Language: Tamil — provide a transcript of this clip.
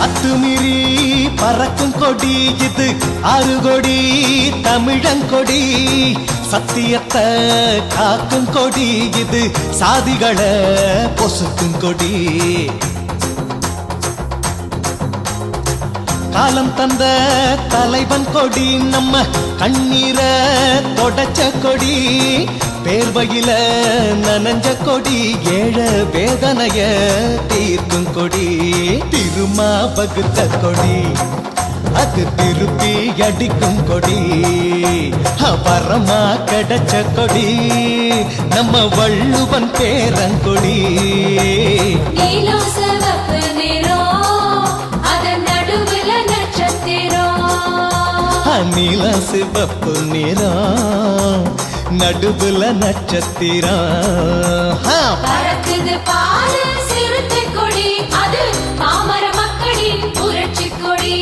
அத்துமீறி பறக்கும் கொடி இது அறுகொடி தமிழங்கொடி சத்தியத்தை காக்கும் கொடி இது சாதிகளை பொசுக்கும் கொடி காலம் தந்த தலைவன் கொடி நம்ம கண்ணீர தொடச்ச கொடி பேர்வையில நனஞ்ச கொடி ஏழ வேதனைய தீர்க்கும் கொடி திருமா பகுத்த கொடி அது திருப்பி அடிக்கும் கொடி வரமா கிடைச்ச கொடி நம்ம வள்ளுவன் பேரங்கொடி நீல சிவப்பு நிறம் நடுவுல நட்சத்திரம் பறக்குது பாரு சிறுத்தை கொடி அது பாமர மக்களின் புரட்சி கொடி